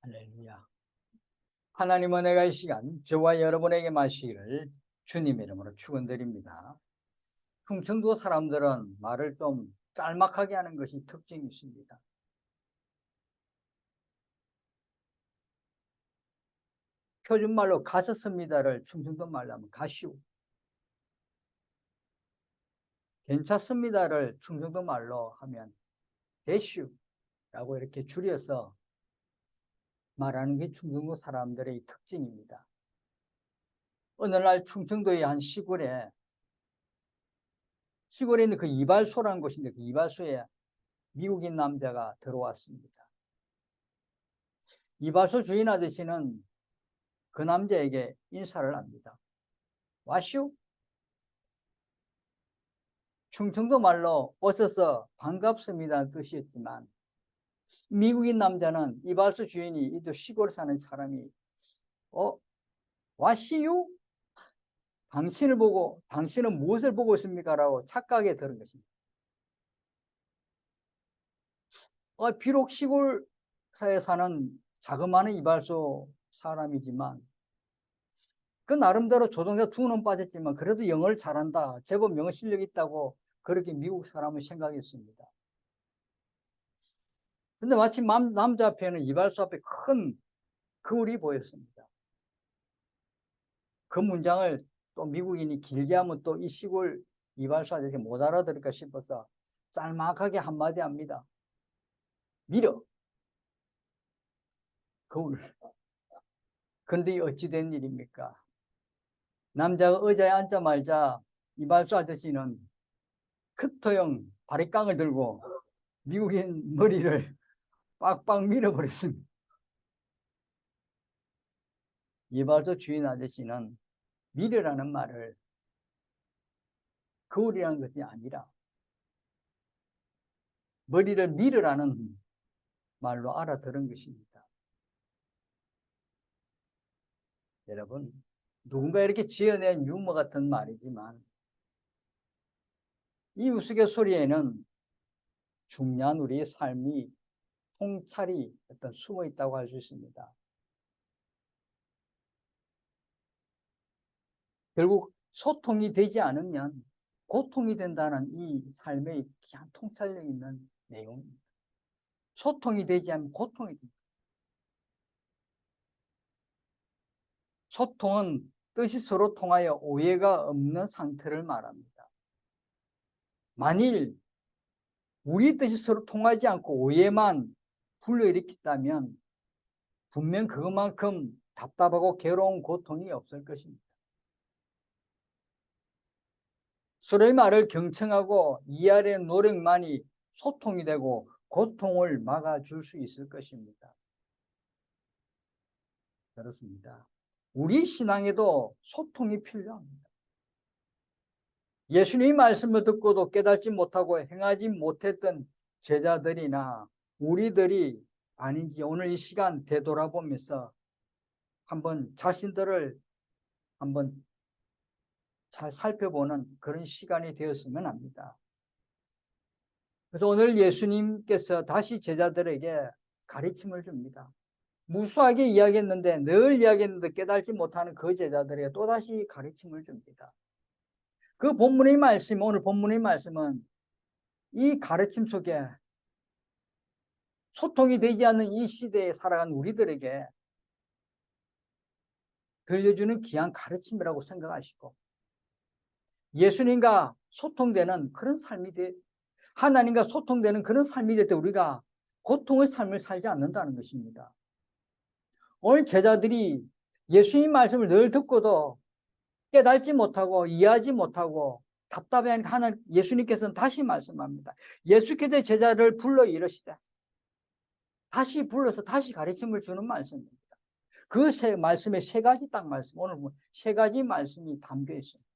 할렐루야. 하나님은 내가 이 시간 저와 여러분에게 마시기를 주님의 이름으로 축원드립니다. 충청도 사람들은 말을 좀 짤막하게 하는 것이 특징이 있습니다. 표준말로 가셨습니다를 충청도 말로 하면 가시오. 괜찮습니다를 충청도 말로 하면 대슈라고 이렇게 줄여서 말하는 게 충청도 사람들의 특징입니다. 어느 날 충청도의 한 시골에 있는 그 이발소라는 곳인데 그 이발소에 미국인 남자가 들어왔습니다. 이발소 주인 아저씨는 그 남자에게 인사를 합니다. 와슈? 충청도 말로 오셔서 반갑습니다는 뜻이었지만 미국인 남자는 이발소 주인이 이 시골에 사는 사람이 와시유? 당신을 보고 당신은 무엇을 보고 있습니까? 라고 착각에 들은 것입니다. 비록 시골사에 사는 자그마한 이발소 사람이지만 그 나름대로 조종사 2는 빠졌지만 그래도 영어를 잘한다. 제법 영어 실력이 있다고 그렇게 미국 사람은 생각했습니다. 근데 마침 남자 앞에는 이발소 앞에 큰 거울이 보였습니다. 그 문장을 또 미국인이 길게 하면 또 이 시골 이발소 아저씨 못 알아들을까 싶어서 짤막하게 한마디 합니다. 밀어. 거울. 근데 어찌 된 일입니까? 남자가 의자에 앉자마자 이발소 아저씨는 커터형 바리깡을 들고 미국인 머리를 빡빡 밀어버렸습니다. 이발소 주인 아저씨는 밀으라는 말을 거울이라는 것이 아니라 머리를 밀으라는 말로 알아들은 것입니다. 여러분, 누군가 이렇게 지어낸 유머 같은 말이지만 이 우스갯소리에는 중요한 우리의 삶이 통찰이 어떤 숨어 있다고 할 수 있습니다. 결국 소통이 되지 않으면 고통이 된다는 이 삶의 귀한 통찰력 있는 내용입니다. 소통이 되지 않으면 고통이 됩니다. 소통은 뜻이 서로 통하여 오해가 없는 상태를 말합니다. 만일 우리 뜻이 서로 통하지 않고 오해만 불러일으켰다면 분명 그것만큼 답답하고 괴로운 고통이 없을 것입니다. 서로의 말을 경청하고 이해하려는 노력만이 소통이 되고 고통을 막아줄 수 있을 것입니다. 그렇습니다. 우리 신앙에도 소통이 필요합니다. 예수님의 말씀을 듣고도 깨닫지 못하고 행하지 못했던 제자들이나 우리들이 아닌지 오늘 이 시간 되돌아보면서 한번 자신들을 한번 잘 살펴보는 그런 시간이 되었으면 합니다. 그래서 오늘 예수님께서 다시 제자들에게 가르침을 줍니다. 무수하게 이야기했는데 늘 이야기했는데 깨달지 못하는 그 제자들에게 또다시 가르침을 줍니다. 그 본문의 말씀, 오늘 본문의 말씀은 이 가르침 속에 소통이 되지 않는 이 시대에 살아가는 우리들에게 들려주는 귀한 가르침이라고 생각하시고 예수님과 소통되는 그런 삶이 하나님과 소통되는 그런 삶이 될 때 우리가 고통의 삶을 살지 않는다는 것입니다. 오늘 제자들이 예수님 말씀을 늘 듣고도 깨달지 못하고 이해하지 못하고 답답해하니까 예수님께서는 다시 말씀합니다. 예수께서 제자를 불러 이르시되 다시 불러서 다시 가르침을 주는 말씀입니다. 그 말씀에 3가지 딱 말씀, 오늘 3가지 말씀이 담겨 있습니다.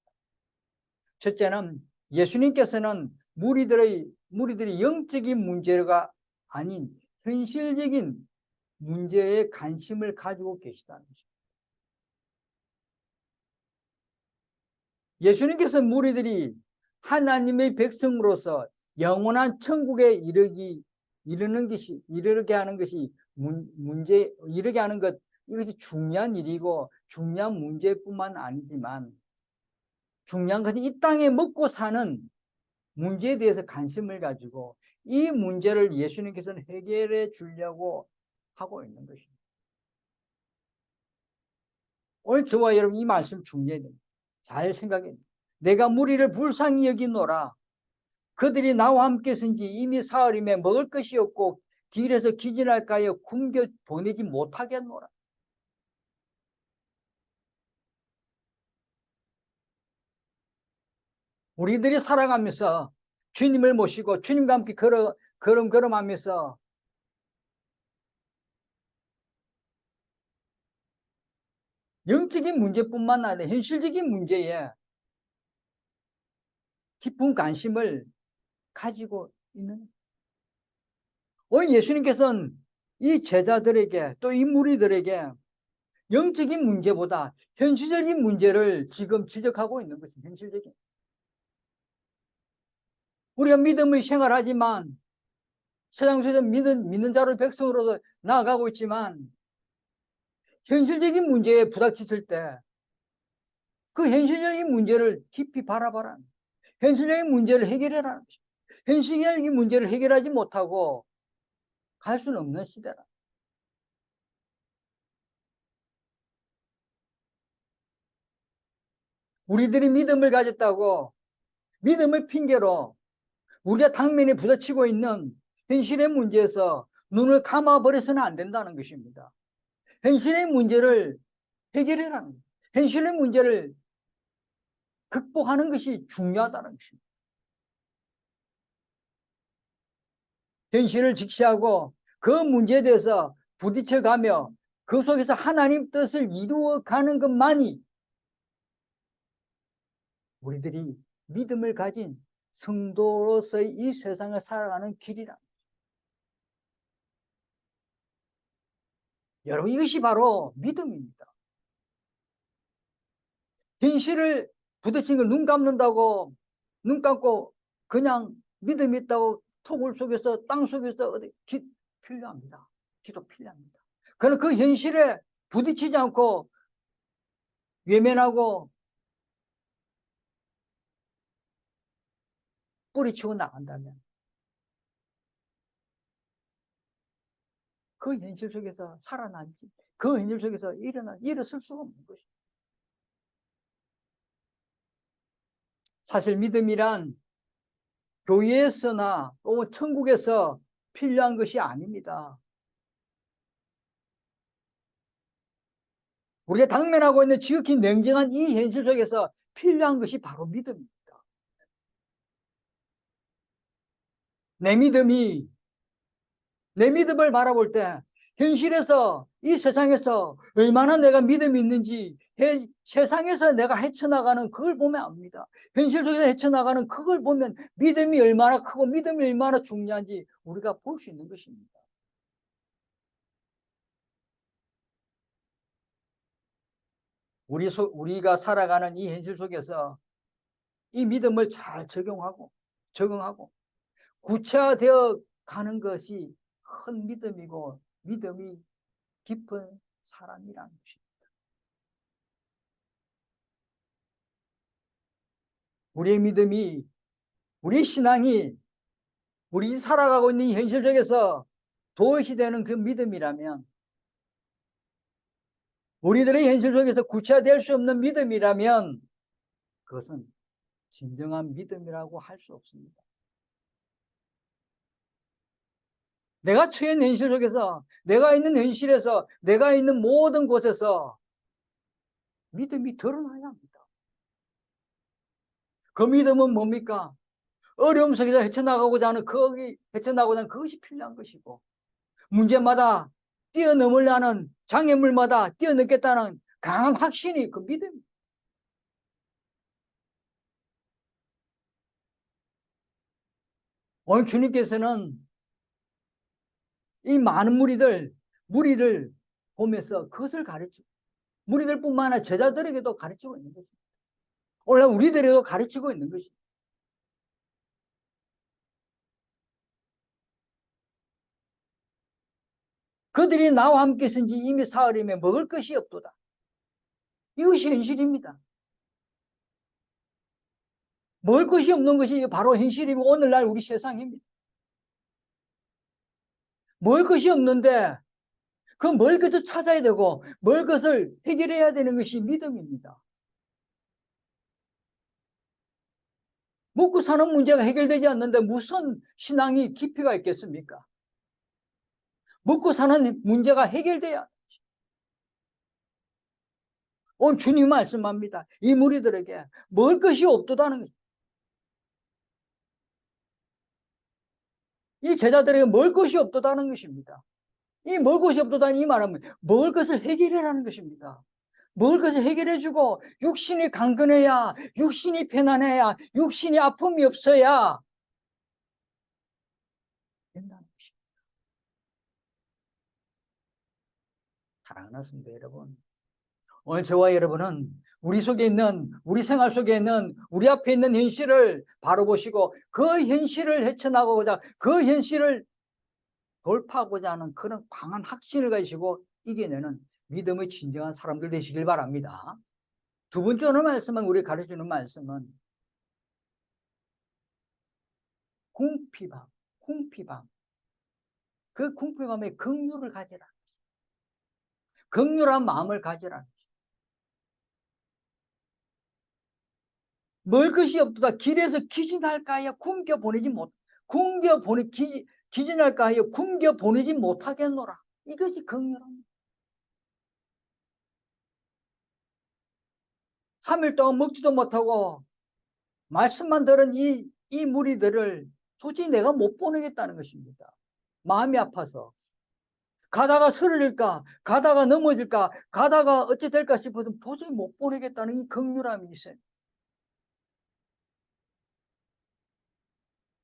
첫째는 예수님께서는 무리들의 영적인 문제가 아닌 현실적인 문제에 관심을 가지고 계시다는 것입니다. 예수님께서 무리들이 하나님의 백성으로서 영원한 천국에 이르게 하는 것이 문제, 이렇게 하는 것, 이것이 중요한 일이고 중요한 문제뿐만 아니지만 중요한 것은 이 땅에 먹고 사는 문제에 대해서 관심을 가지고 이 문제를 예수님께서는 해결해 주려고 하고 있는 것입니다. 오늘 저와 여러분 이 말씀 중요해야 됩니다. 잘 생각해. 내가 무리를 불쌍히 여기노라. 그들이 나와 함께 선지 이미 사흘임에 먹을 것이 없고 길에서 기진할까요 굶겨 보내지 못하겠노라. 우리들이 살아가면서 주님을 모시고 주님과 함께 걸음걸음하면서 영적인 문제뿐만 아니라 현실적인 문제에 깊은 관심을 가지고 있는, 오늘 예수님께서는 이 제자들에게 또 이 무리들에게 영적인 문제보다 현실적인 문제를 지금 지적하고 있는 것입니다. 현실적인. 우리가 믿음의 생활하지만 세상 속에서 믿는 자로 백성으로서 나아가고 있지만 현실적인 문제에 부닥쳤을 때 그 현실적인 문제를 깊이 바라봐라. 현실적인 문제를 해결해라. 현실적인 문제를 해결하지 못하고 갈 수는 없는 시대라. 우리들이 믿음을 가졌다고 믿음을 핑계로 우리가 당면에 부딪히고 있는 현실의 문제에서 눈을 감아버려서는 안 된다는 것입니다. 현실의 문제를 해결해라는 거예요. 현실의 문제를 극복하는 것이 중요하다는 것입니다. 현실을 직시하고 그 문제에 대해서 부딪혀가며 그 속에서 하나님 뜻을 이루어가는 것만이 우리들이 믿음을 가진 성도로서의 이 세상을 살아가는 길이라. 여러분, 이것이 바로 믿음입니다. 현실을 부딪힌 걸 눈 감는다고, 눈 감고 그냥 믿음이 있다고 토굴 속에서, 땅 속에서 필요합니다. 기도 필요합니다. 그러나 그 현실에 부딪히지 않고 외면하고 뿌리치고 나간다면 그 현실 속에서 살아남지, 그 현실 속에서 일어설 수가 없는 것입니다. 사실 믿음이란 교회에서나 또 천국에서 필요한 것이 아닙니다. 우리가 당면하고 있는 지극히 냉정한 이 현실 속에서 필요한 것이 바로 믿음입니다. 내 믿음을 바라볼 때 현실에서 이 세상에서 얼마나 내가 믿음이 있는지 세상에서 내가 헤쳐나가는 그걸 보면 압니다. 현실 속에서 헤쳐나가는 그걸 보면 믿음이 얼마나 크고 믿음이 얼마나 중요한지 우리가 볼 수 있는 것입니다. 우리가 살아가는 이 현실 속에서 이 믿음을 잘 적용하고 구체화되어 가는 것이 큰 믿음이고 믿음이 깊은 사람이라는 것입니다. 우리의 믿음이, 우리 신앙이 우리 살아가고 있는 현실 속에서 도움이 되는 그 믿음이라면, 우리들의 현실 속에서 구체화될 수 없는 믿음이라면 그것은 진정한 믿음이라고 할 수 없습니다. 내가 처한 현실 속에서, 내가 있는 현실에서, 내가 있는 모든 곳에서 믿음이 드러나야 합니다. 그 믿음은 뭡니까? 어려움 속에서 헤쳐나가고자 하는 그것이 필요한 것이고, 문제마다 뛰어넘으려는 장애물마다 뛰어넘겠다는 강한 확신이 그 믿음입니다. 오늘 주님께서는 이 많은 무리를 보면서 그것을 가르치고, 무리들뿐만 아니라 제자들에게도 가르치고 있는 것입니다. 오늘 우리들에게도 가르치고 있는 것입니다. 그들이 나와 함께 있은 지 이미 사흘이며 먹을 것이 없도다. 이것이 현실입니다. 먹을 것이 없는 것이 바로 현실이고 오늘날 우리 세상입니다. 먹을 것이 없는데 그 먹을 것을 찾아야 되고 먹을 것을 해결해야 되는 것이 믿음입니다. 먹고 사는 문제가 해결되지 않는데 무슨 신앙이 깊이가 있겠습니까? 먹고 사는 문제가 해결돼야. 오늘 주님 말씀합니다. 이 무리들에게 먹을 것이 없도다는 거죠. 이 제자들에게 먹을 것이 없도다는 것입니다. 이 먹을 것이 없도다는 이 말은 먹을 것을 해결해라는 것입니다. 먹을 것을 해결해주고 육신이 강건해야, 육신이 편안해야, 육신이 아픔이 없어야 된다는 것입니다. 사랑하는 성도 여러분, 오늘 저와 여러분은 우리 속에 있는, 우리 생활 속에 있는, 우리 앞에 있는 현실을 바로 보시고 그 현실을 헤쳐나가고자, 그 현실을 돌파하고자 하는 그런 강한 확신을 가지시고 이겨내는 믿음의 진정한 사람들 되시길 바랍니다. 두 번째 오늘 말씀은, 우리 가르치는 말씀은 궁핍함, 궁핍함. 그 궁핍함에 긍휼을 가지라. 긍휼한 마음을 가지라. 먹을 것이 없도다. 길에서 기진할까 하여 굶겨 보내지 못, 기진할까 하여 굶겨 보내지 못하겠노라. 이것이 긍휼합니다. 3일 동안 먹지도 못하고 말씀만 들은 이 무리들을 도저히 내가 못 보내겠다는 것입니다. 마음이 아파서. 가다가 쓰러질까, 가다가 넘어질까, 가다가 어찌 될까 싶어도 도저히 못 보내겠다는 이 긍휼함이 있어요.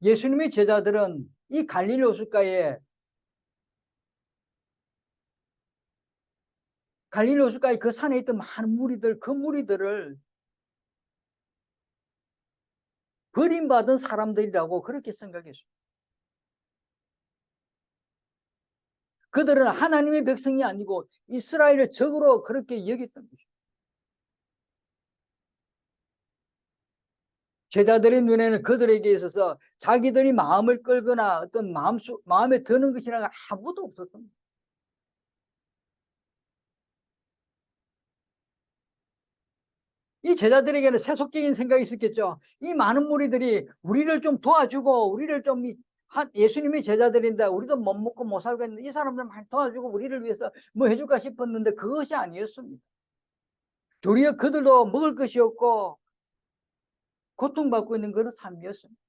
예수님의 제자들은 이 갈릴리 호숫가에 그 산에 있던 많은 무리들, 그 무리들을 버림받은 사람들이라고 그렇게 생각했어요. 그들은 하나님의 백성이 아니고 이스라엘의 적으로 그렇게 여겼던 것이죠. 제자들의 눈에는 그들에게 있어서 자기들이 마음을 끌거나 어떤 마음에 드는 것이라가 아무도 없었습니다. 이 제자들에게는 세속적인 생각이 있었겠죠. 이 많은 무리들이 우리를 좀 도와주고 우리를 좀 예수님의 제자들인데 우리도 못 먹고 못 살고 있는데 이 사람들 많이 도와주고 우리를 위해서 뭐 해줄까 싶었는데 그것이 아니었습니다. 도리어 그들도 먹을 것이 없고 고통받고 있는 그런 삶이었습니다.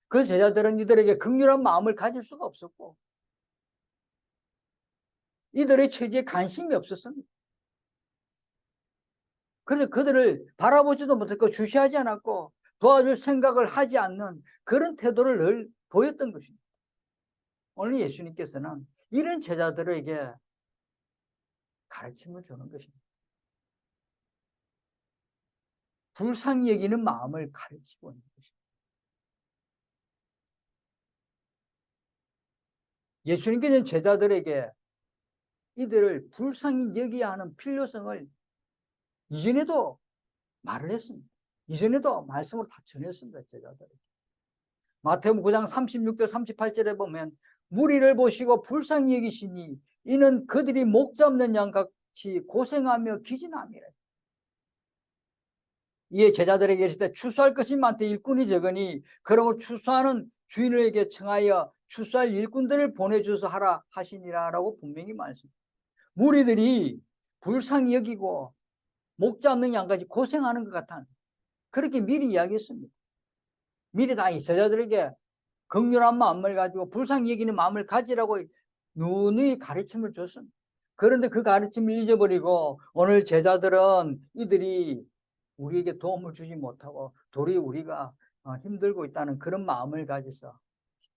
그 제자들은 이들에게 긍휼한 마음을 가질 수가 없었고 이들의 처지에 관심이 없었습니다. 그래서 그들을 바라보지도 못했고 주시하지 않았고 도와줄 생각을 하지 않는 그런 태도를 늘 보였던 것입니다. 오늘 예수님께서는 이런 제자들에게 가르침을 주는 것입니다. 불쌍히 여기는 마음을 가르치고 있는 것입니다. 예수님께서는 제자들에게 이들을 불쌍히 여기야 하는 필요성을 이전에도 말을 했습니다. 이전에도 말씀으로 다 전했습니다. 제자들에게. 마태복음 9장 36절 38절에 보면 무리를 보시고 불쌍히 여기시니 이는 그들이 목 잡는 양같이 고생하며 기진함이라. 이에 제자들에게 이르시되 추수할 것이 많되 일꾼이 적으니 그러므로 추수하는 주인에게 청하여 추수할 일꾼들을 보내주서 하라 하시니라 라고 분명히 말씀합니다. 무리들이 불쌍히 여기고 목 잡는 양같이 고생하는 것 같아 그렇게 미리 이야기했습니다. 미리 다 이 제자들에게 긍휼한 마음을 가지고 불쌍히 여기는 마음을 가지라고 누누이 가르침을 줬습니다. 그런데 그 가르침을 잊어버리고 오늘 제자들은 이들이 우리에게 도움을 주지 못하고 도리어 우리가 힘들고 있다는 그런 마음을 가져서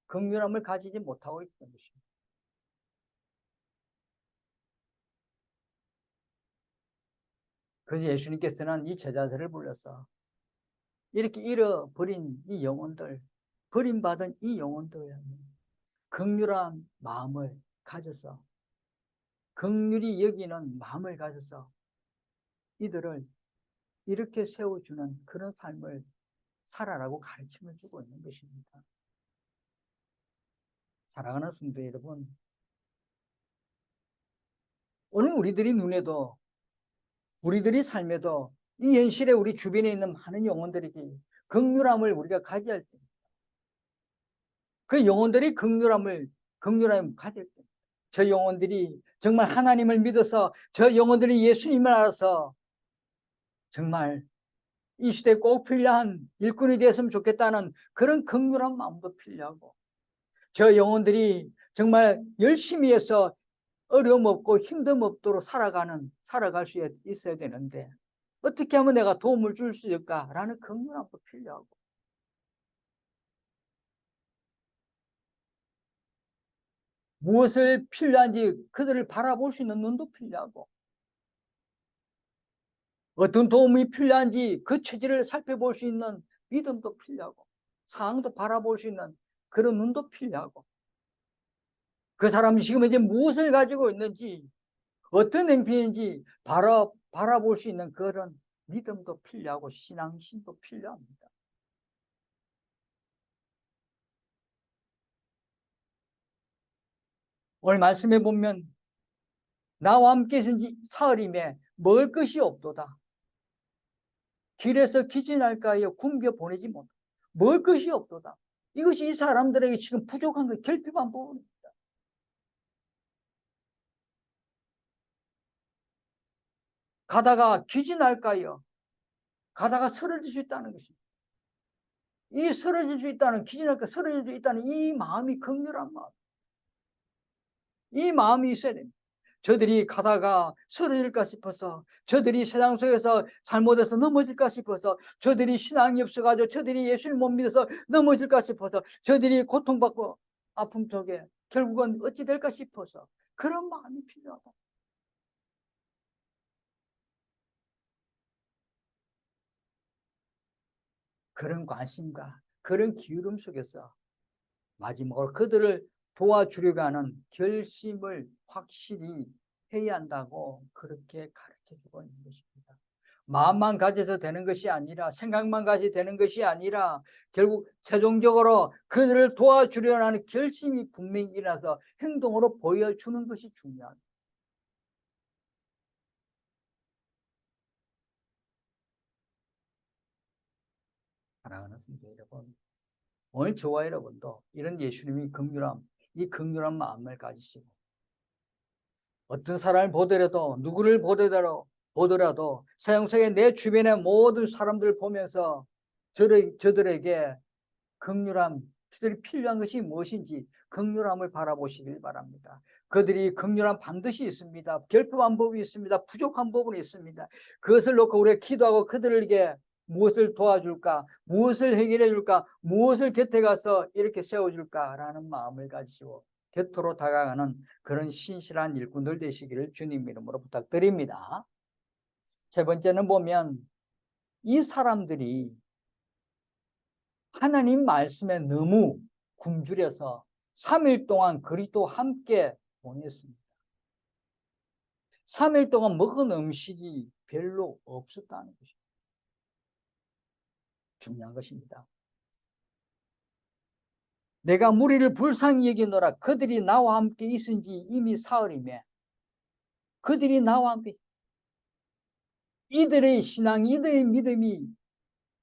긍휼함을 가지지 못하고 있던 것입니다. 그래서 예수님께서는 이 제자들을 불러서 이렇게 잃어버린 이 영혼들, 버림받은 이 영혼들, 긍휼한 마음을 가져서, 긍휼히 여기는 마음을 가져서 이들을 이렇게 세워주는 그런 삶을 살아라고 가르침을 주고 있는 것입니다. 사랑하는 성도 여러분, 오늘 우리들이 눈에도, 우리들이 삶에도 이 현실에 우리 주변에 있는 많은 영혼들에게 긍휼함을 우리가 가져야 할 때, 그 영혼들이 긍휼함을 가질 때, 저 영혼들이 정말 하나님을 믿어서, 저 영혼들이 예수님을 알아서 정말 이 시대에 꼭 필요한 일꾼이 되었으면 좋겠다는 그런 긍휼한 마음도 필요하고, 저 영혼들이 정말 열심히 해서 어려움 없고 힘듦 없도록 살아갈 수 있어야 되는데, 어떻게 하면 내가 도움을 줄 수 있을까라는 긍휼함도 필요하고, 무엇을 필요한지 그들을 바라볼 수 있는 눈도 필요하고, 어떤 도움이 필요한지 그 처지를 살펴볼 수 있는 믿음도 필요하고, 상황도 바라볼 수 있는 그런 눈도 필요하고, 그 사람이 지금 이제 무엇을 가지고 있는지, 어떤 행편인지 바라볼 수 있는 그런 믿음도 필요하고 신앙심도 필요합니다. 오늘 말씀해 보면 나와 함께 있은지 사흘임에 먹을 것이 없도다. 길에서 기진할까요? 굶겨 보내지 못. 먹을 것이 없도다. 이것이 이 사람들에게 지금 부족한 것, 결핍한 부분입니다. 가다가 기진할까요? 가다가 쓰러질 수 있다는 것입니다. 이 쓰러질 수 있다는, 기진할까 쓰러질 수 있다는 이 마음이 긍휼한 마음. 이 마음이 있어야 됩니다. 저들이 가다가 쓰러질까 싶어서, 저들이 세상 속에서 잘못해서 넘어질까 싶어서, 저들이 신앙이 없어가지고 저들이 예수를 못 믿어서 넘어질까 싶어서, 저들이 고통받고 아픔 속에 결국은 어찌 될까 싶어서 그런 마음이 필요하다. 그런 관심과 그런 기울음 속에서 마지막으로 그들을 도와주려고 하는 결심을 확실히 해야 한다고 그렇게 가르쳐주고 있는 것입니다. 마음만 가져서 되는 것이 아니라, 생각만 가져서 되는 것이 아니라, 결국 최종적으로 그들을 도와주려는 하는 결심이 분명히 일어나서 행동으로 보여주는 것이 중요합니다. 사랑하는 성도 여러분, 오늘 저와 여러분도 이런 예수님이 긍휼함, 이 긍휼한 마음을 가지시고, 어떤 사람을 보더라도, 누구를 보더라도 세상 속에 내 주변의 모든 사람들을 보면서 저들에게 긍휼함, 그들이 필요한 것이 무엇인지 긍휼함을 바라보시길 바랍니다. 그들이 긍휼함 반드시 있습니다. 결핍한 부분이 있습니다. 부족한 부분이 있습니다. 그것을 놓고 우리가 기도하고 그들에게 무엇을 도와줄까, 무엇을 해결해 줄까, 무엇을 곁에 가서 이렇게 세워줄까라는 마음을 가지시고 곁으로 다가가는 그런 신실한 일꾼들 되시기를 주님 이름으로 부탁드립니다. 세 번째는 보면 이 사람들이 하나님 말씀에 너무 굶주려서 3일 동안 그리스도와 함께 보냈습니다. 3일 동안 먹은 음식이 별로 없었다는 것입니다. 중요한 것입니다. 내가 무리를 불쌍히 여기노라. 그들이 나와 함께 있은 지 이미 사흘이며, 그들이 나와 함께, 이들의 신앙, 이들의 믿음이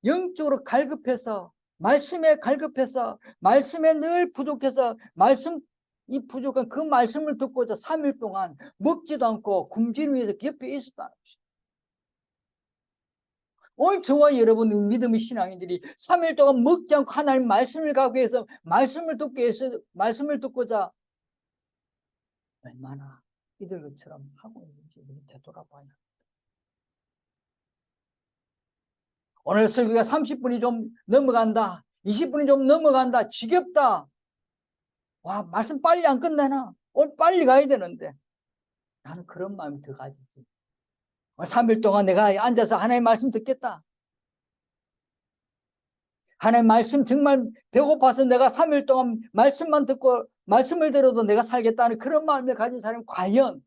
영적으로 갈급해서, 말씀에 갈급해서, 말씀에 늘 부족해서, 이 부족한 그 말씀을 듣고자 3일 동안 먹지도 않고 굶주림 위해서 옆에 있었다는 것입니다. 오늘 저와 여러분 믿음의 신앙인들이 3일 동안 먹지 않고 하나님 말씀을 가고 해서 말씀을 듣고자 얼마나 이들처럼 하고 있는지 되돌아봐야 합니다. 오늘 설교가 30분이 좀 넘어간다, 20분이 좀 넘어간다, 지겹다, 와 말씀 빨리 안 끝나나, 오늘 빨리 가야 되는데, 나는 그런 마음이 더 가지지. 3일 동안 내가 앉아서 하나님의 말씀 듣겠다, 하나님 말씀 정말 배고파서 내가 3일 동안 말씀만 듣고 말씀을 들어도 내가 살겠다는 그런 마음을 가진 사람이 과연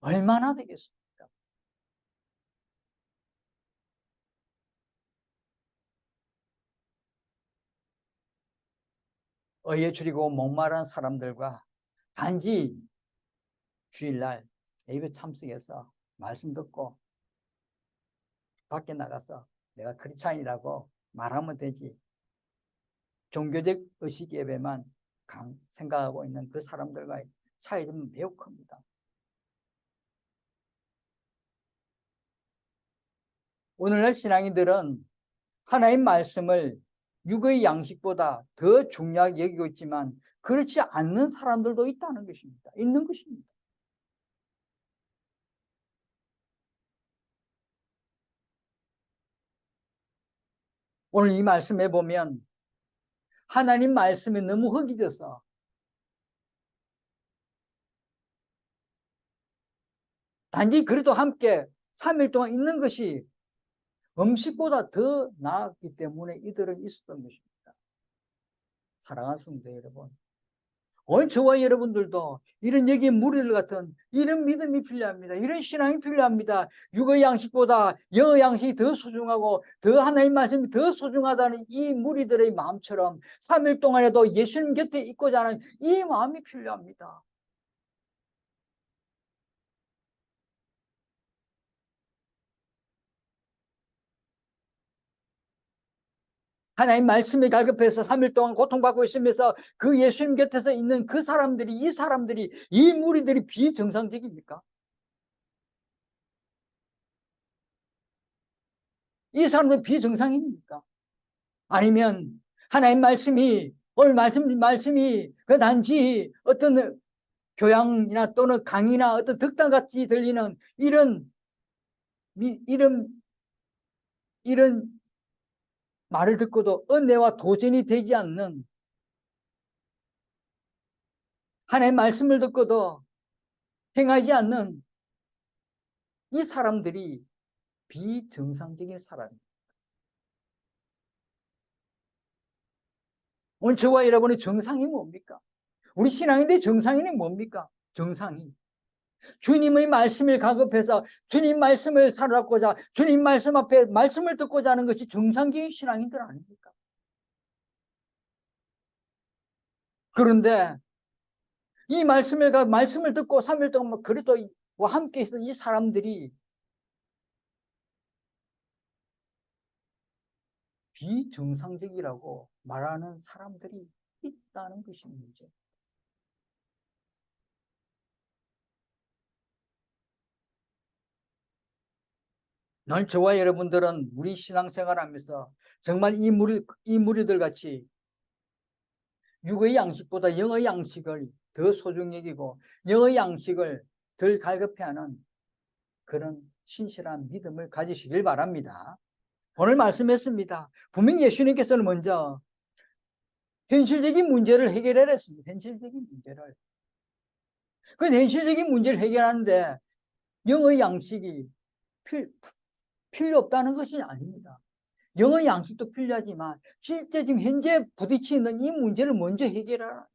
얼마나 되겠습니까? 의에 줄이고 목마른 사람들과 단지 주일날 예배 참석해서 말씀 듣고 밖에 나가서 내가 크리스찬이라고 말하면 되지, 종교적 의식 예배만 생각하고 있는 그 사람들과의 차이는 매우 큽니다. 오늘날 신앙인들은 하나님 말씀을 육의 양식보다 더 중요하게 여기고 있지만 그렇지 않는 사람들도 있다는 것입니다. 있는 것입니다. 오늘 이 말씀에 보면 하나님 말씀이 너무 흙이져서 단지 그래도 함께 3일 동안 있는 것이 음식보다 더 나았기 때문에 이들은 있었던 것입니다. 사랑하는 성도 여러분, 오늘 저와 여러분들도 이런 여기 무리들 같은 이런 믿음이 필요합니다. 이런 신앙이 필요합니다. 육의 양식보다 영의 양식이 더 소중하고 더 하나님 말씀이 더 소중하다는 이 무리들의 마음처럼 3일 동안에도 예수님 곁에 있고자 하는 이 마음이 필요합니다. 하나님 말씀에 갈급해서 3일 동안 고통받고 있으면서 그 예수님 곁에서 있는 그 사람들이, 이 사람들이, 이 무리들이 비정상적입니까? 이 사람들은 비정상입니까? 아니면 하나님 말씀이, 오늘 말씀이 그 단지 어떤 교양이나 또는 강의나 어떤 덕담같이 들리는 이런, 이런 말을 듣고도 은혜와 도전이 되지 않는, 하나님 말씀을 듣고도 행하지 않는 이 사람들이 비정상적인 사람입니다. 오늘 저와 여러분의 정상이 뭡니까? 우리 신앙인데 정상인이 뭡니까? 정상이 주님의 말씀을 가급해서 주님 말씀을 살아가고자, 주님 말씀 앞에 말씀을 듣고자 하는 것이 정상적인 신앙인들 아닙니까? 그런데 이 말씀을 듣고 3일 동안 그래도 함께 있던 이 사람들이 비정상적이라고 말하는 사람들이 있다는 것이 문제. 늘 저와 여러분들은 우리 신앙생활 하면서 정말 이 무리들 같이 육의 양식보다 영의 양식을 더 소중히 여기고 영의 양식을 덜 갈급해하는 그런 신실한 믿음을 가지시길 바랍니다. 오늘 말씀했습니다. 분명히 예수님께서는 먼저 현실적인 문제를 해결해야 했습니다. 현실적인 문제를. 그 현실적인 문제를 해결하는데 영의 양식이 필요 없다는 것이 아닙니다. 영의 양식도 필요하지만 실제 지금 현재 부딪히는 이 문제를 먼저 해결하라.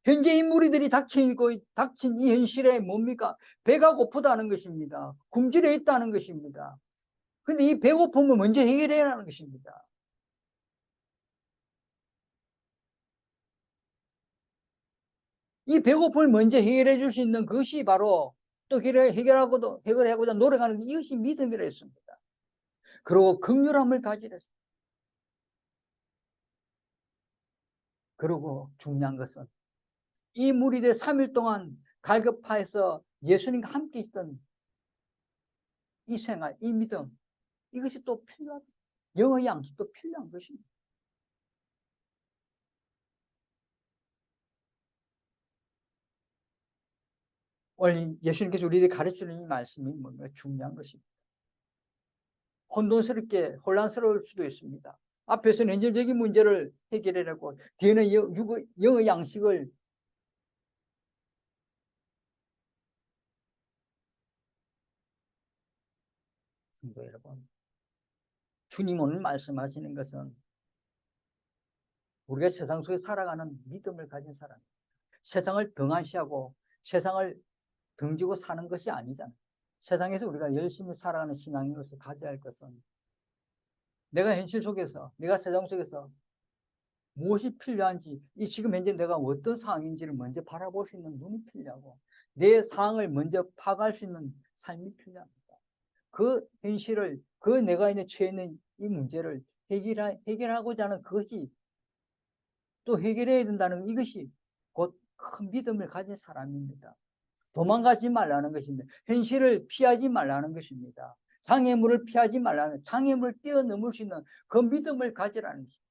현재 이 무리들이 닥친 이 현실에 뭡니까? 배가 고프다는 것입니다. 굶주려 있다는 것입니다. 근데 이 배고픔을 먼저 해결해야 하는 것입니다. 이 배고픔을 먼저 해결해 줄 수 있는 것이 바로 또 해결하고자 노력하는 이것이 믿음이라 했습니다. 그리고 긍휼함을 가지라 했습니다. 그리고 중요한 것은 이 무리들 3일 동안 갈급하여서 예수님과 함께 있던 이 생활, 이 믿음, 이것이 또 필요합니다. 영의 양식도 필요한 것입니다. 오늘 예수님께서 우리에게 가르치는 이 말씀이 뭔가 중요한 것입니다. 혼란스러울 수도 있습니다. 앞에서는 현실적인 문제를 해결하려고 뒤에는 영의 양식을, 성도 여러분, 주님 오늘 말씀하시는 것은 우리가 세상 속에 살아가는 믿음을 가진 사람, 세상을 등한시하고 세상을 등지고 사는 것이 아니잖아요. 세상에서 우리가 열심히 살아가는 신앙으로서 가져야 할 것은 내가 현실 속에서, 내가 세상 속에서 무엇이 필요한지, 이 지금 현재 내가 어떤 상황인지를 먼저 바라볼 수 있는 눈이 필요하고 내 상황을 먼저 파악할 수 있는 삶이 필요합니다. 그 현실을, 그 내가 처해 있는 이 문제를 해결하고자 하는 그것이, 또 해결해야 된다는 이것이 곧 큰 믿음을 가진 사람입니다. 도망가지 말라는 것입니다. 현실을 피하지 말라는 것입니다. 장애물을 피하지 말라는, 장애물을 뛰어넘을 수 있는 그 믿음을 가지라는 것입니다.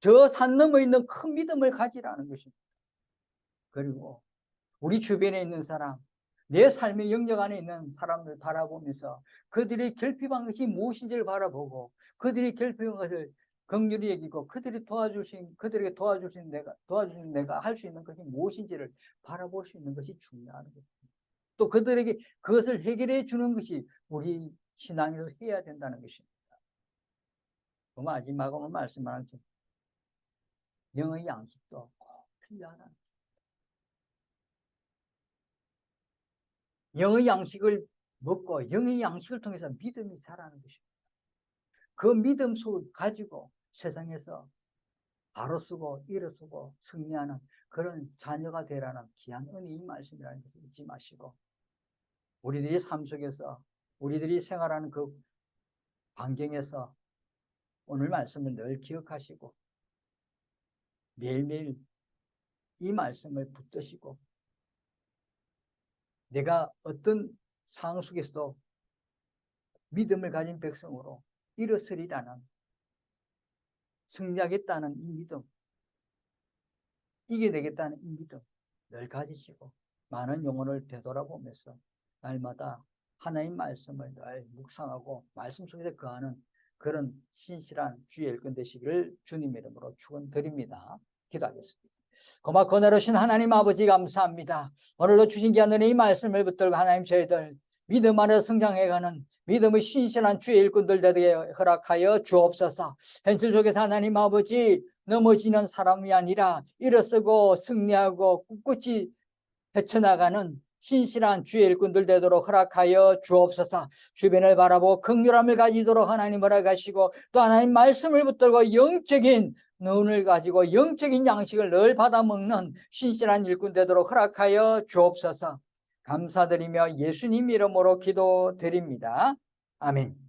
저 산 너머에 있는 큰 믿음을 가지라는 것입니다. 그리고 우리 주변에 있는 사람, 내 삶의 영역 안에 있는 사람을 바라보면서 그들이 결핍한 것이 무엇인지를 바라보고 그들이 결핍한 것을 긍휼히 여기고 그들에게 도와주신 내가 할 수 있는 것이 무엇인지를 바라볼 수 있는 것이 중요한 것입니다. 또 그들에게 그것을 해결해 주는 것이 우리 신앙에서 해야 된다는 것입니다. 마지막으로 말씀하는 영의 양식도 꼭 필요하다. 영의 양식을 먹고 영의 양식을 통해서 믿음이 자라는 것입니다. 그 믿음 속을 가지고 세상에서 바로 쓰고 일어서고 승리하는 그런 자녀가 되라는 귀한 은혜의 말씀이라는 것을 잊지 마시고 우리들이 삶 속에서 우리들이 생활하는 그 환경에서 오늘 말씀을 늘 기억하시고 매일매일 이 말씀을 붙드시고 내가 어떤 상황 속에서도 믿음을 가진 백성으로 일어서리라는, 승리하겠다는 이 믿음, 이겨내겠다는 이 믿음 늘 가지시고 많은 영혼을 되돌아보면서 날마다 하나님 말씀을 늘 묵상하고 말씀 속에서 거하는 그런 신실한 주의 일꾼 되시기를 주님의 이름으로 축원드립니다. 기도하겠습니다. 고맙고 너르신 하나님 아버지 감사합니다. 오늘도 주신 귀한 은혜의 말씀을 붙들고 하나님 저희들 믿음 안에서 성장해가는 믿음의 신실한 주의 일꾼들 되게 허락하여 주옵소서. 현실 속에서 하나님 아버지 넘어지는 사람이 아니라 일어서고 승리하고 꿋꿋이 헤쳐나가는 신실한 주의 일꾼들 되도록 허락하여 주옵소서. 주변을 바라보고 긍휼함을 가지도록 하나님 허락하시고 또 하나님 말씀을 붙들고 영적인 눈을 가지고 영적인 양식을 늘 받아먹는 신실한 일꾼 되도록 허락하여 주옵소서. 감사드리며 예수님 이름으로 기도드립니다. 아멘.